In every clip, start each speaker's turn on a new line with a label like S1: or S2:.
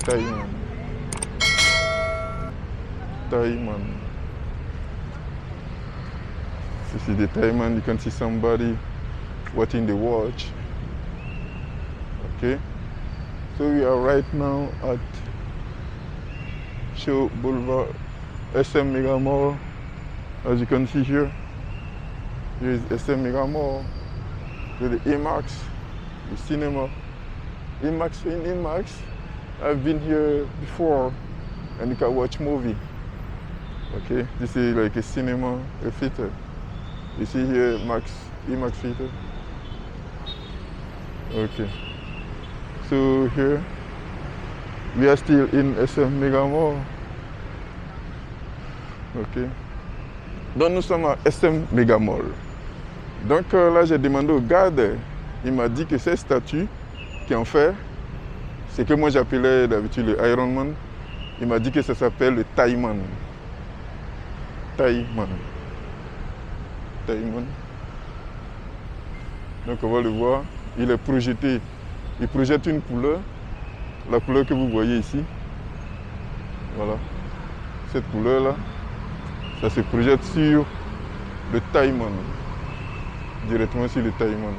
S1: Taiman. Taiman. You see the Taiman, you can see somebody watching the watch. Okay. So we are right now at Show Boulevard, SM Mega Mall. As you can see here, here is SM Mega Mall with the IMAX, the cinema. IMAX, in IMAX, I've been here before and you can watch movie. Okay, this is like a cinema, a theater. You see here, IMAX theater. Okay, so here, we are still in SM Mega Mall. Ok. Donc nous sommes à SM Mega Mall. Donc là j'ai demandé au garde, il m'a dit que ces statues qui en fait, c'est que moi j'appelais d'habitude le Iron Man, il m'a dit que ça s'appelle le Taiman. Taiman. Taiman. Donc on va le voir, il est projeté, il projette une couleur, la couleur que vous voyez ici. Voilà, cette couleur là. Ça se projette sur le Taiman, directement sur le Taiman.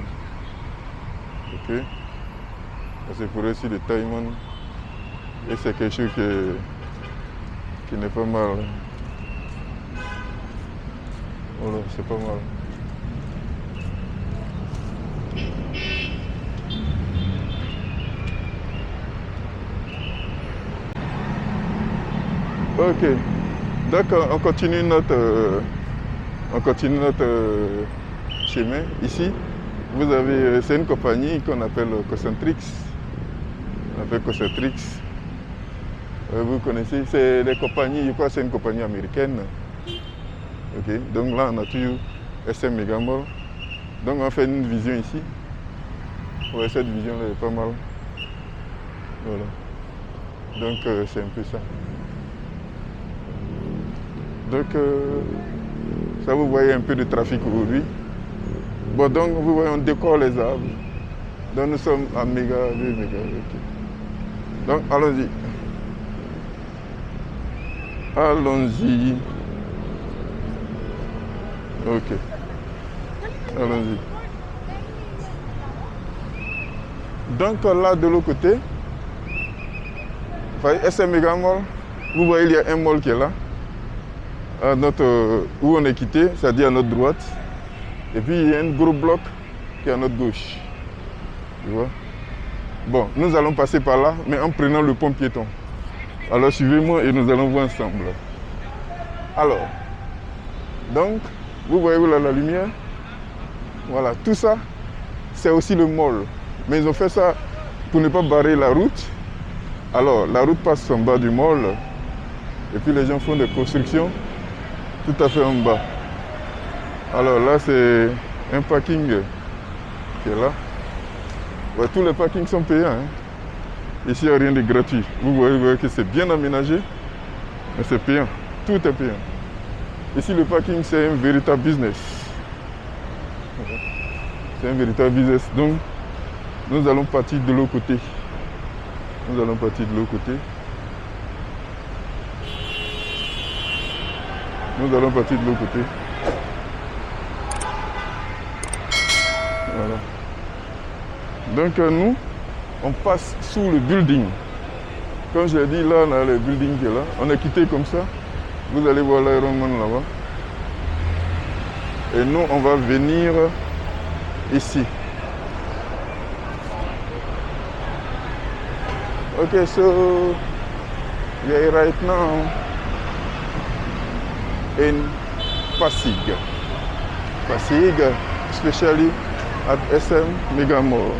S1: Ok, ça se projette sur le Taiman et c'est quelque chose qui n'est pas mal. Voilà, c'est pas mal. Ok. Donc on continue notre chemin. Ici, vous avez, c'est une compagnie qu'on appelle Concentrix. On appelle Concentrix. Vous connaissez, c'est des compagnies, je crois que c'est une compagnie américaine. Ok, donc là on a toujours SM Mega Mall. Donc on fait une vision ici. Ouais, cette vision là est pas mal. Voilà. Donc c'est un peu ça. Donc, ça vous voyez un peu de trafic aujourd'hui. Bon, donc vous voyez, on décore les arbres. Donc nous sommes à méga. Okay. Donc allons-y. Allons-y. Ok. Allons-y. Donc là, de l'autre côté, vous voyez, SM Mega Mall, vous voyez, il y a un mall qui est là. À où on est quitté, c'est-à-dire à notre droite. Et puis il y a un gros bloc qui est à notre gauche. Tu vois? Bon, nous allons passer par là, mais en prenant le pont piéton. Alors suivez-moi et nous allons voir ensemble. Alors, donc, vous voyez là la lumière? Voilà, tout ça, c'est aussi le mall. Mais ils ont fait ça pour ne pas barrer la route. Alors, la route passe en bas du mall. Et puis les gens font des constructions tout à fait en bas. Alors là, c'est un parking qui est là. Ouais, tous les parkings sont payants. Hein. Ici, il n'y a rien de gratuit. Vous voyez que c'est bien aménagé, mais c'est payant. Tout est payant. Ici, le parking, c'est un véritable business. C'est un véritable business. Donc, nous allons partir de l'autre côté. Nous allons partir de l'autre côté. Nous allons partir de l'autre côté. Voilà. Donc nous, on passe sous le building. Comme je l'ai dit, là, on a le building qui est là. On est quitté comme ça. Vous allez voir l'Iron Man là-bas. Et nous, on va venir ici. Okay, so we are right now in Pasig, especially at SM Mega Mall,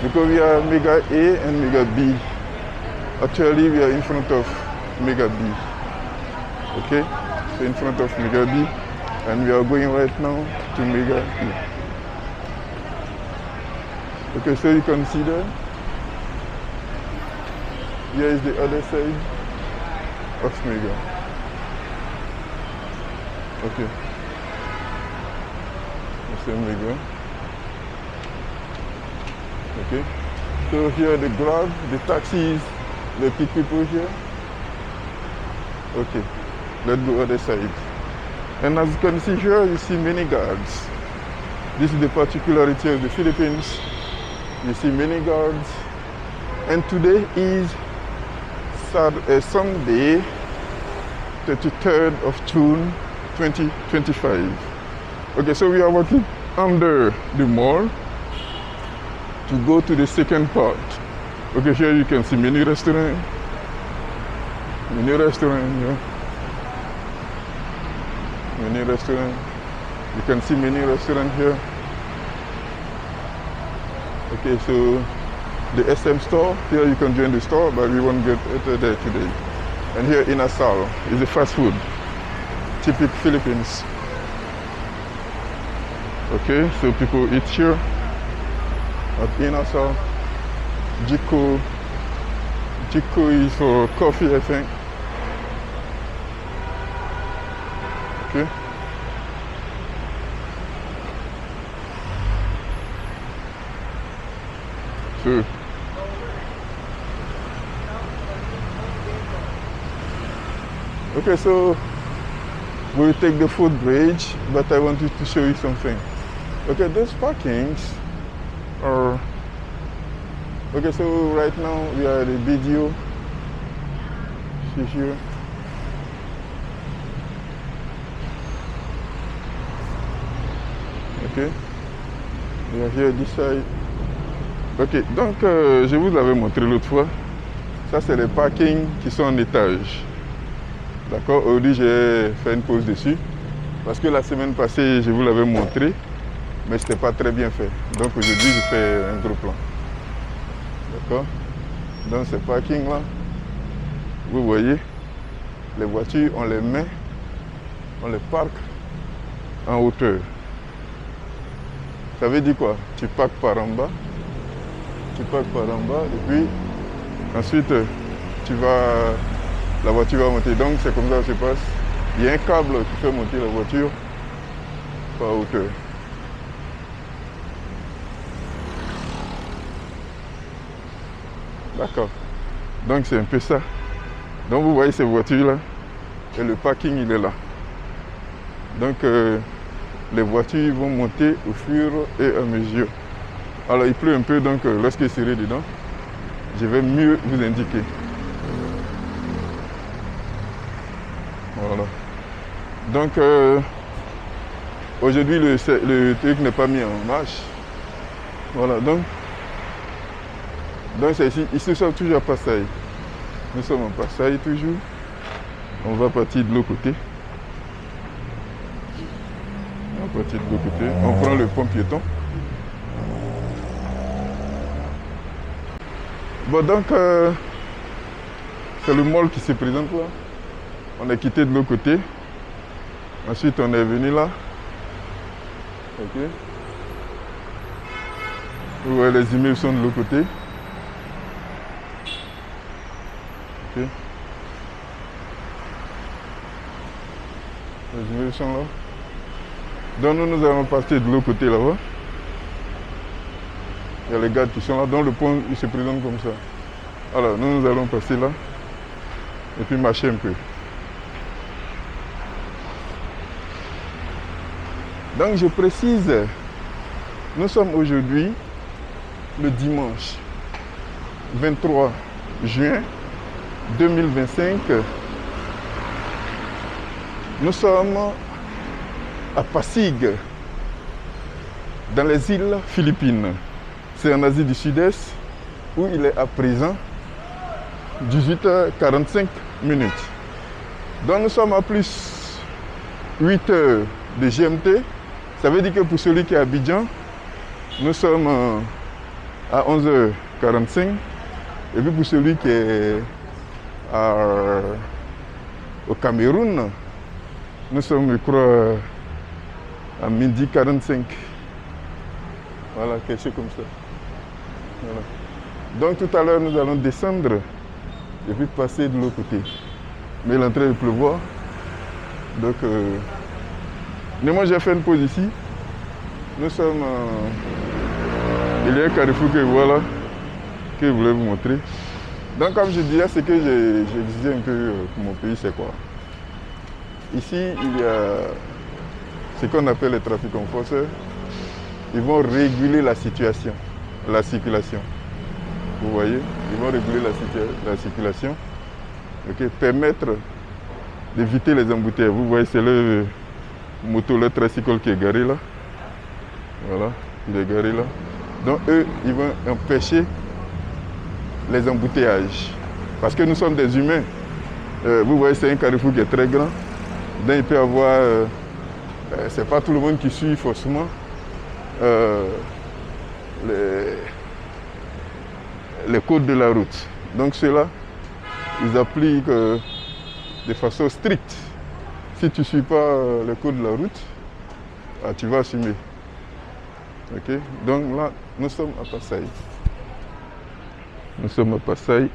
S1: because we are Mega A and Mega B. Actually, we are in front of Mega B. Okay, so in front of Mega B, and we are going right now to Mega E. Okay, so you can see there. Here is the other side of Mega. Okay. That's Mega. Okay. So here the Grab, the taxis, the big people here? Okay, let's go other side. And as you can see here, you see many guards. This is the particularity of the Philippines. You see many guards. And today is Sunday, 23rd of June, 2025. Okay, so we are walking under the mall to go to the second part. Okay, here you can see many restaurants. Many restaurants here. Many restaurants. You can see many restaurants here. Okay, so the SM store, here you can join the store, but we won't get there today. And here in Asal is the fast food, typical Philippines. Okay, so people eat here at Inasal. Jiko is for coffee, I think. Okay. So okay, so we'll take the food bridge, but I wanted to show you something. Okay, those parkings are okay. So right now we are at the video. See here. Okay, we are here this side. Ok, donc je vous l'avais montré l'autre fois. Ça, c'est les parkings qui sont en étage. D'accord, aujourd'hui j'ai fait une pause dessus. Parce que la semaine passée, je vous l'avais montré, mais c'était pas très bien fait. Donc aujourd'hui, je fais un gros plan. D'accord. Dans ces parkings-là, vous voyez, les voitures, on les met, on les parque en hauteur. Ça veut dire quoi? Tu parques par en bas. Tu parques par en bas et puis ensuite la voiture va monter. Donc c'est comme ça que ça se passe. Il y a un câble qui fait monter la voiture par hauteur. D'accord. Donc c'est un peu ça. Donc vous voyez ces voitures là et le parking il est là. Donc les voitures vont monter au fur et à mesure. Alors il pleut un peu, donc lorsque je serai dedans, je vais mieux vous indiquer. Voilà. Donc aujourd'hui le truc n'est pas mis en marche. Voilà, donc c'est ici. Ici nous sommes toujours à Passaï. Nous sommes en Passaï toujours. On va partir de l'autre côté. On va partir de l'autre côté. On prend le pont piéton. Bon, donc, c'est le mall qui se présente là. On a quitté de l'autre côté. Ensuite, on est venu là. Ok. Vous voyez, les immeubles sont de l'autre côté. Ok. Les immeubles sont là. Donc, nous allons partir de l'autre côté là-bas. Il y a les gardes qui sont là, donc le pont il se présente comme ça. Alors nous allons passer là et puis marcher un peu. Donc je précise, nous sommes aujourd'hui le dimanche 23 juin 2025. Nous sommes à Pasig, dans les îles Philippines. C'est en Asie du Sud-Est où il est à présent 18h45. Donc nous sommes à plus 8 heures de GMT. Ça veut dire que pour celui qui est à Abidjan, nous sommes à 11h45. Et puis pour celui qui est au Cameroun, nous sommes, je crois, à midi 45. Voilà, quelque chose comme ça. Voilà. Donc tout à l'heure, nous allons descendre et puis passer de l'autre côté. Mais il est en train de pleuvoir. Donc, mais moi j'ai fait une pause ici. Nous sommes... il y a un carrefour que voilà, que je voulais vous montrer. Donc comme je disais, ce que j'ai visité un peu pour mon pays, c'est quoi? Ici, il y a ce qu'on appelle les trafics enforceurs. Ils vont réguler la situation, la circulation. Vous voyez? Ils vont réguler la circulation. Okay? Permettre d'éviter les embouteillages. Vous voyez, c'est le moto, le tricycle qui est garé là. Voilà, il est garé là. Donc eux, ils vont empêcher les embouteillages. Parce que nous sommes des humains. Vous voyez, c'est un carrefour qui est très grand. Donc il peut y avoir... c'est pas tout le monde qui suit forcément les codes de la route. Donc ceux-là, ils appliquent de façon stricte. Si tu ne suis pas les codes de la route, tu vas assumer. Okay? Donc là, nous sommes à Passaï. Nous sommes à Passaï.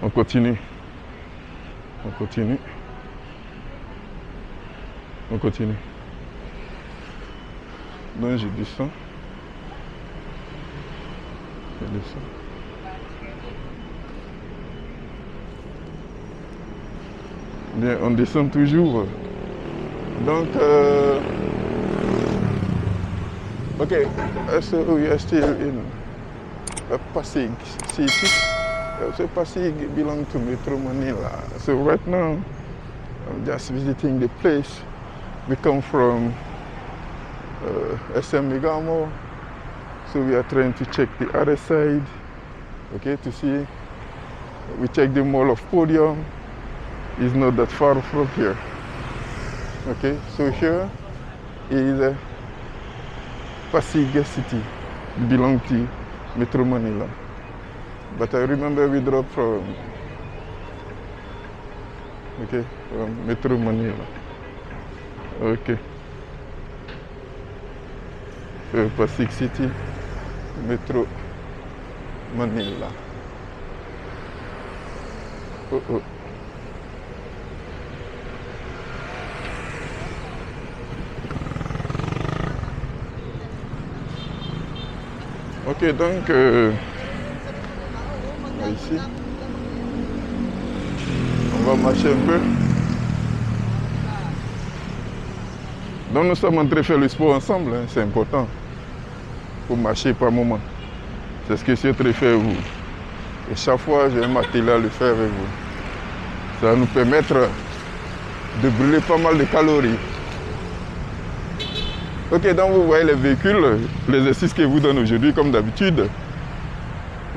S1: On continue. On continue. On continue. Donc je descends. Je descends. Bien, on descend toujours. Donc, okay, so we are still in Pasig City. So Pasig belongs to Metro Manila. So right now, I'm just visiting the place. We come from SM Megamo. So we are trying to check the other side, okay, to see. We check the mall of Podium. It's not that far from here. Okay, so here is Pasig City, belong to Metro Manila. But I remember we dropped from Metro Manila. Okay. Pasig City, Metro Manila. Ok, donc ici, on va marcher un peu. Donc nous sommes en train de faire le sport ensemble, hein, c'est important. Il faut marcher par moment. C'est ce que je suis en train de faire vous. Et chaque fois, j'ai un atelier à le faire avec vous. Ça va nous permettre de brûler pas mal de calories. Ok, donc vous voyez les véhicules, l'exercice que je vous donne aujourd'hui, comme d'habitude,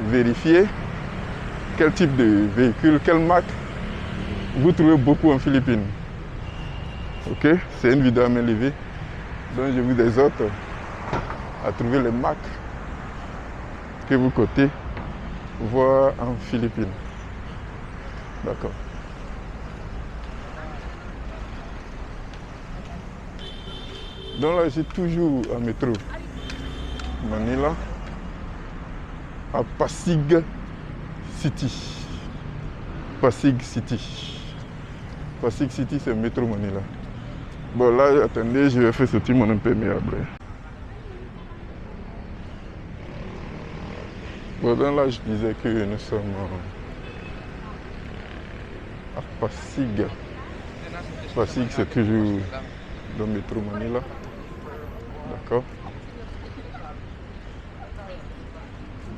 S1: vérifiez quel type de véhicule, quelle marque vous trouvez beaucoup en Philippines. Ok, c'est une vidéo à main levée, donc je vous exhorte à trouver les marques que vous comptez voir en Philippines. D'accord. Donc là, je suis toujours à Metro Manila, à Pasig City. Pasig City. Pasig City, c'est Metro Manila. Bon, là, attendez, je vais faire sortir mon imperméable. Bon, donc là, je disais que nous sommes à Pasig. Pasig, c'est toujours dans Metro Manila. D'accord.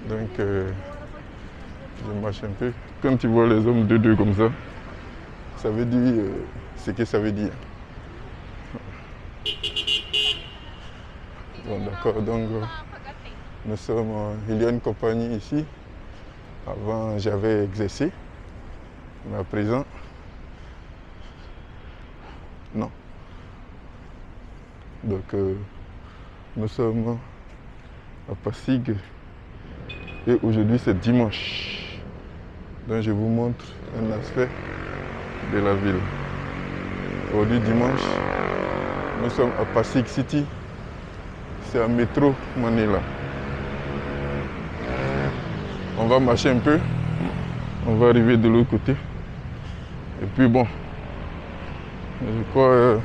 S1: Donc, je marche un peu. Quand tu vois les hommes de deux comme ça veut dire ce que ça veut dire. Bon, d'accord, donc nous sommes, il y a une compagnie ici. Avant, j'avais exercé, mais à présent, non. Donc, nous sommes à Pasig et aujourd'hui c'est dimanche. Donc, je vous montre un aspect de la ville. Aujourd'hui, dimanche, nous sommes à Pasig City. C'est à Metro Manila. On va marcher un peu. On va arriver de l'autre côté. Et puis bon, je crois...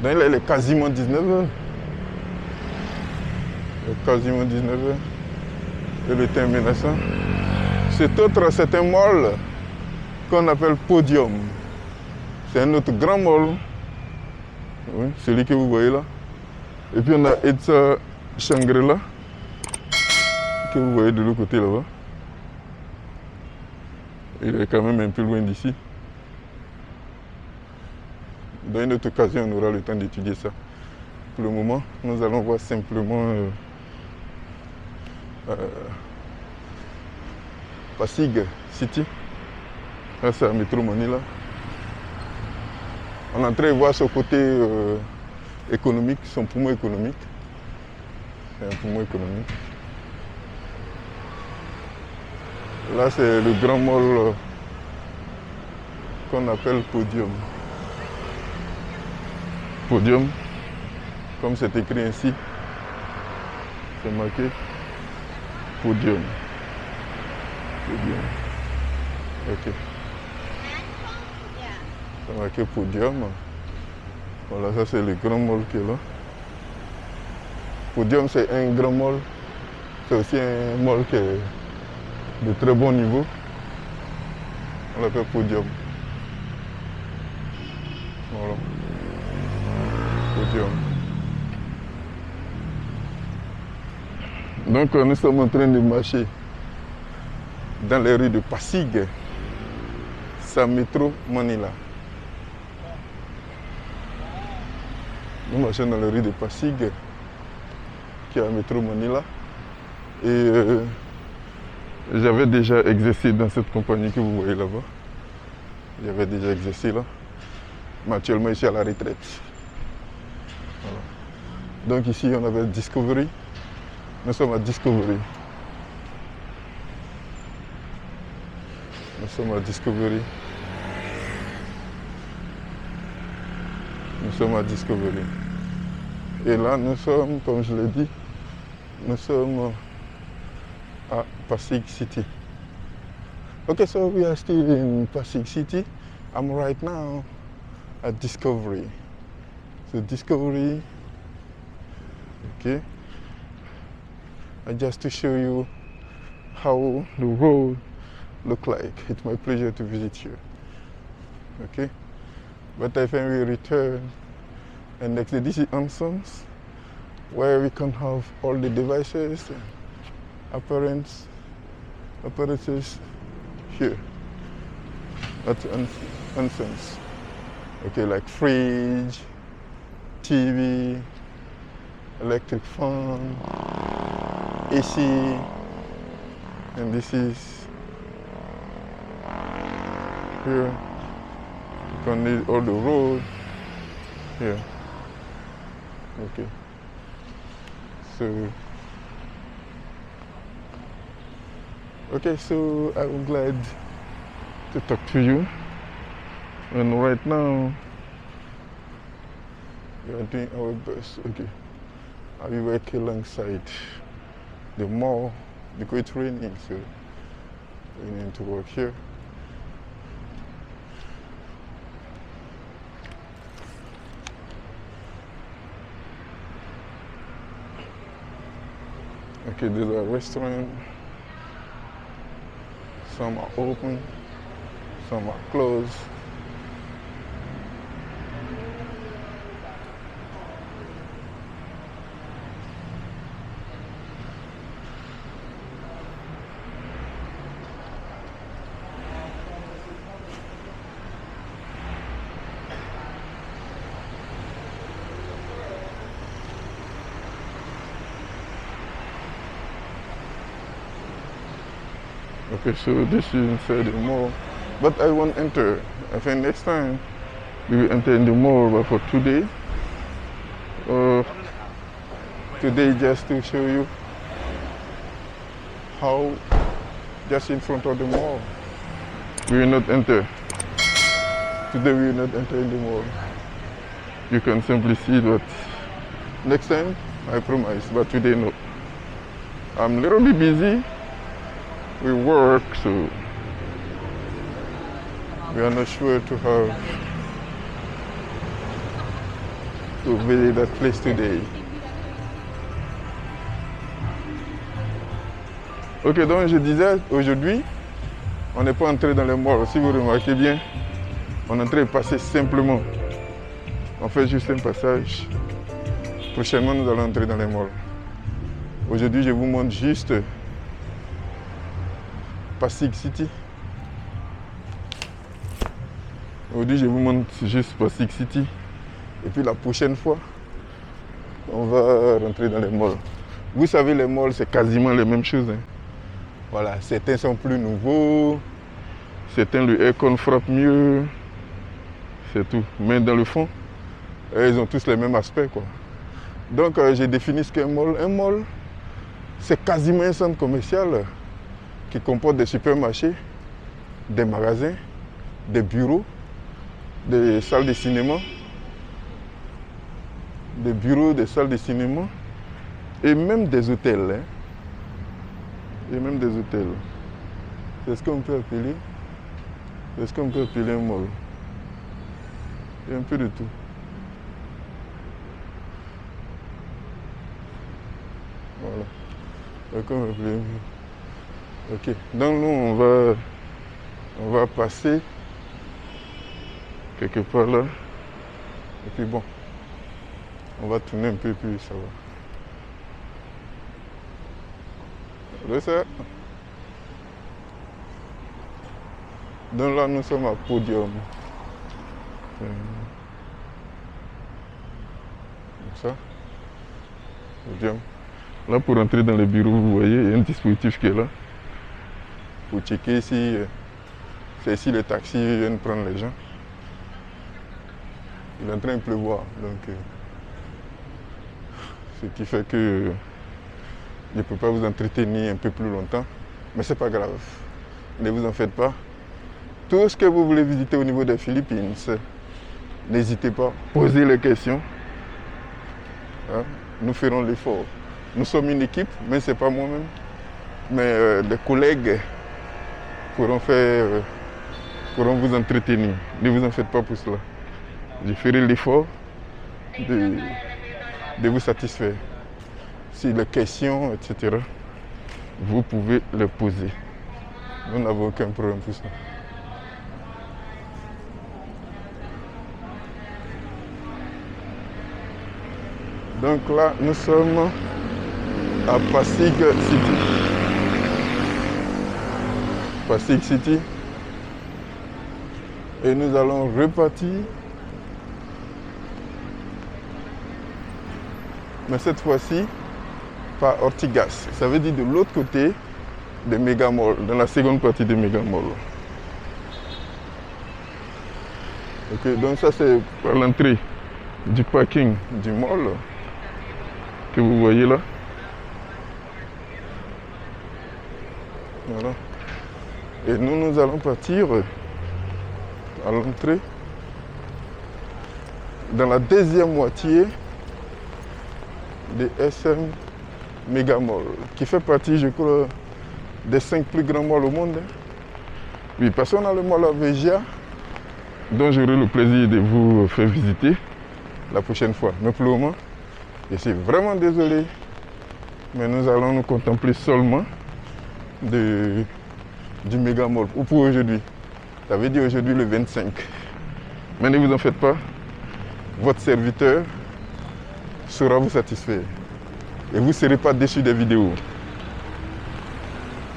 S1: donc là, il est quasiment 19h. Il est quasiment 19h. Et le temps est menaçant. Cet autre, c'est un mall qu'on appelle Podium. C'est un autre grand mall. Oui, celui que vous voyez là. Et puis on a Etsa Shangri-La, que vous voyez de l'autre côté là-bas. Il est quand même un peu loin d'ici. Dans une autre occasion, on aura le temps d'étudier ça. Pour le moment, nous allons voir simplement Pasig City. Là, c'est à Métro Manila. On est en train de voir son côté économique, son poumon économique. C'est un poumon économique. Là, c'est le grand mall qu'on appelle Podium. Podium, comme c'est écrit ainsi, c'est marqué Podium. Podium. Ok. C'est marqué Podium. Voilà, ça c'est le grand mall qui est là. Podium, c'est un grand mall. C'est aussi un mall qui est de très bon niveau. On l'appelle Podium. Voilà. Podium. Donc nous sommes en train de marcher dans les rues de Pasig, c'est Métro Manila. Nous marchons dans les rues de Pasig, qui est à Métro Manila. Et j'avais déjà exercé dans cette compagnie que vous voyez là-bas. J'avais déjà exercé là. Mais actuellement, je suis à la retraite. Voilà. Donc ici, on avait Discovery. Nous sommes à Discovery. Nous sommes à Discovery. Nous sommes à Discovery. Et là, nous sommes, comme je l'ai dit, nous sommes à Pasig City. Okay, so we are still in Pasig City. I'm right now at Discovery. So Discovery, okay. Just to show you how the road look like. It's my pleasure to visit you. Okay. But I think we return and next day this is Ansons, where we can have all the devices and apparatus here at Ansons. Okay, like fridge, TV, electric fan, AC, and this is here. You can need all the road here. Okay. So I'm glad to talk to you. And right now we are doing our best. Okay. I will work alongside the mall because it's raining, so we need to work here. Okay, there's a restaurant. Some are open, some are closed. Okay, so this is inside the mall, but I won't enter. I think next time we will enter in the mall, but for today, just to show you how just in front of the mall, we will not enter. Today we will not enter in the mall. You can simply see that next time, I promise, but today no. I'm a little bit busy. We work, so we are not sure to visit that place today. Ok, donc je disais, aujourd'hui, On n'est pas entré dans les malls. Si vous remarquez bien, on est en train de passer simplement. On fait juste un passage. Prochainement, nous allons entrer dans les malls. Aujourd'hui, je vous montre juste Pasig City. Aujourd'hui, je vous montre juste Pasig City. Et puis la prochaine fois, on va rentrer dans les malls. Vous savez, les malls, c'est quasiment les mêmes choses. Hein. Voilà, certains sont plus nouveaux, certains le aircon frappe mieux, c'est tout. Mais dans le fond, ils ont tous les mêmes aspects, quoi. Donc, j'ai défini ce qu'est un mall. Un mall, c'est quasiment un centre commercial qui comporte des supermarchés, des magasins, des bureaux, des salles de cinéma, des bureaux, des salles de cinéma et même des hôtels. Hein. Et même des hôtels. C'est ce qu'on peut appeler, un mall. Il y a un peu de tout. Voilà. C'est comme appeler un mall. Ok. Donc nous on va passer quelque part là. Et puis bon, on va tourner un peu plus, ça va. Ça. Donc là, nous sommes à Podium. Comme ça. Podium. Là, pour entrer dans les bureaux, vous voyez, il y a un dispositif qui est là. Pour checker si c'est ici les taxis viennent prendre les gens. Il est en train de pleuvoir. Donc, ce qui fait que je ne peux pas vous entretenir un peu plus longtemps, mais ce n'est pas grave. Ne vous en faites pas. Tout ce que vous voulez visiter au niveau des Philippines, n'hésitez pas, posez les questions. Hein? Nous ferons l'effort. Nous sommes une équipe, mais ce n'est pas moi-même. Mais des collègues pourront vous entretenir. Ne vous en faites pas pour cela. Je ferai l'effort de vous satisfaire. Si les questions, etc., vous pouvez les poser. Nous n'avons aucun problème pour ça. Donc là, nous sommes à Pasig City. Pasig City. Et nous allons repartir. Mais cette fois-ci, par Ortigas. Ça veut dire de l'autre côté des méga malls, dans la seconde partie des méga malls. Ok, donc ça c'est par l'entrée du parking du mall que vous voyez là. Voilà. Et nous allons partir à l'entrée dans la deuxième moitié des SM Mega Mall, qui fait partie, je crois, des 5 plus grands malls au monde. Oui, parce qu'on a le mall Avegia, dont j'aurai le plaisir de vous faire visiter la prochaine fois. Mais pour le moment, je suis vraiment désolé, mais nous allons nous contempler seulement du Mega Mall, ou pour aujourd'hui. Ça veut dire aujourd'hui le 25. Mais ne vous en faites pas, votre serviteur saura vous satisfaire. Et vous ne serez pas déçus des vidéos.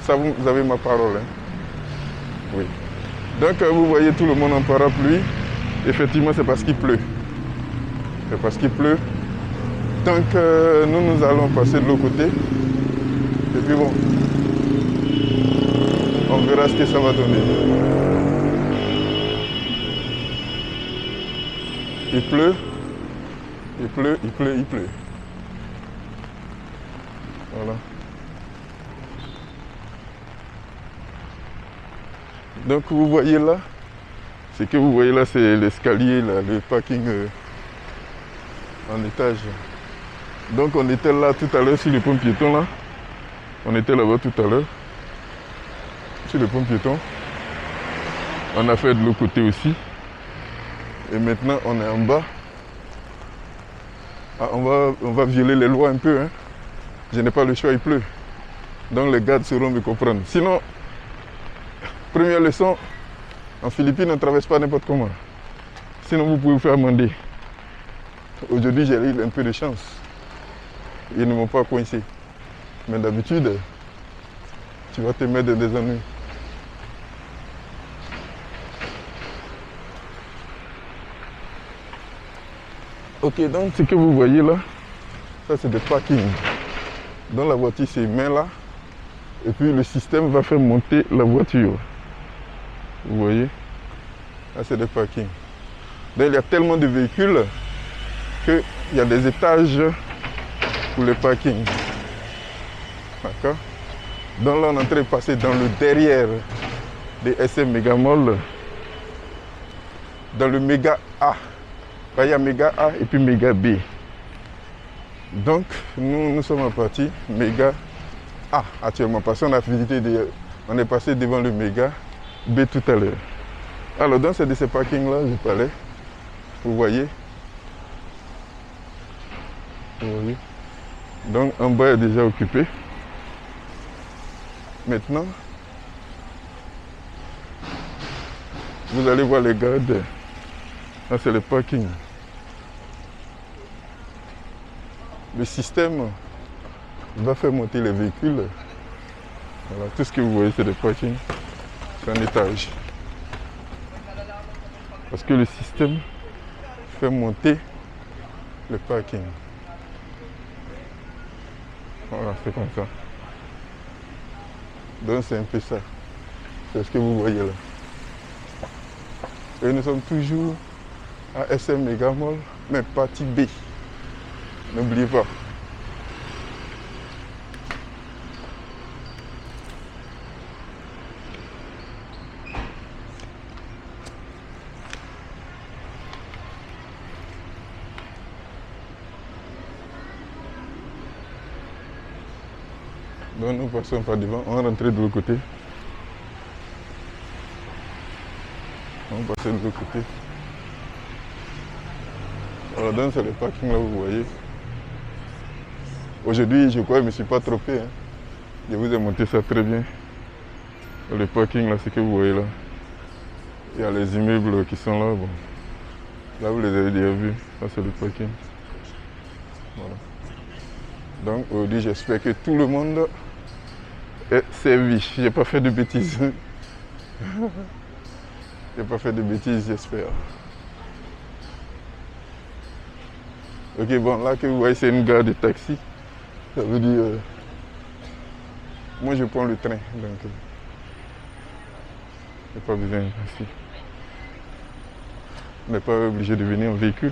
S1: Ça, vous avez ma parole. Hein? Oui. Donc, vous voyez tout le monde en parapluie. Effectivement, c'est parce qu'il pleut. C'est parce qu'il pleut. Donc, nous allons passer de l'autre côté. Et puis bon, on verra ce que ça va donner. Il pleut. Il pleut, il pleut, il pleut. Voilà. Donc vous voyez là, ce que vous voyez là, c'est l'escalier, le parking en étage. Donc on était là tout à l'heure sur le pont piéton là. On était là-bas tout à l'heure. Sur le pont piéton. On a fait de l'autre côté aussi. Et maintenant on est en bas. Ah, on va violer les lois un peu. Hein. Je n'ai pas le choix, il pleut. Donc les gardes sauront me comprendre. Sinon, Première leçon, en Philippines, on ne traverse pas n'importe comment. Sinon, vous pouvez vous faire amender. Aujourd'hui, j'ai eu un peu de chance. Ils ne m'ont pas coincé. Mais d'habitude, tu vas te mettre dans des ennuis. Ok, donc ce que vous voyez là, ça c'est des parkings. Dans la voiture se met là, et puis le système va faire monter la voiture. Vous voyez? Là c'est des parkings. Donc il y a tellement de véhicules qu'il y a des étages pour les parkings. D'accord? Donc là on est en train de passer dans le derrière des SM Megamall, dans le méga A. Là, il y a méga A et puis méga B. Donc nous sommes en partie méga A actuellement parce qu'on a visité on est passé devant le méga B tout à l'heure. Alors dans de ces parkings là je parlais, vous voyez. Donc en bas est déjà occupé. Maintenant vous allez voir les gardes. Là c'est le parking. Le système va faire monter les véhicules. Voilà, tout ce que vous voyez c'est des parkings. C'est un étage. Parce que le système fait monter le parking. Voilà, c'est comme ça. Donc c'est un peu ça. C'est ce que vous voyez là. Et nous sommes toujours à SM Megamall, mais partie B. N'oubliez pas. Donc nous passons par devant, on rentre de l'autre côté. On va passer de l'autre côté. Alors donc c'est le parking là, vous voyez. Aujourd'hui, je crois que je ne me suis pas trompé. Hein. Je vous ai monté ça très bien. Le parking là, c'est ce que vous voyez là. Il y a les immeubles qui sont là. Bon. Là, vous les avez déjà vus. Ça, c'est le parking. Voilà. Donc aujourd'hui, j'espère que tout le monde est servi. Je n'ai pas fait de bêtises. Je n'ai pas fait de bêtises, j'espère. Ok, bon, là que vous voyez, c'est une gare de taxi. Ça veut dire... moi, je prends le train, donc... il n'y a pas besoin ici. On n'est pas obligé de venir en véhicule.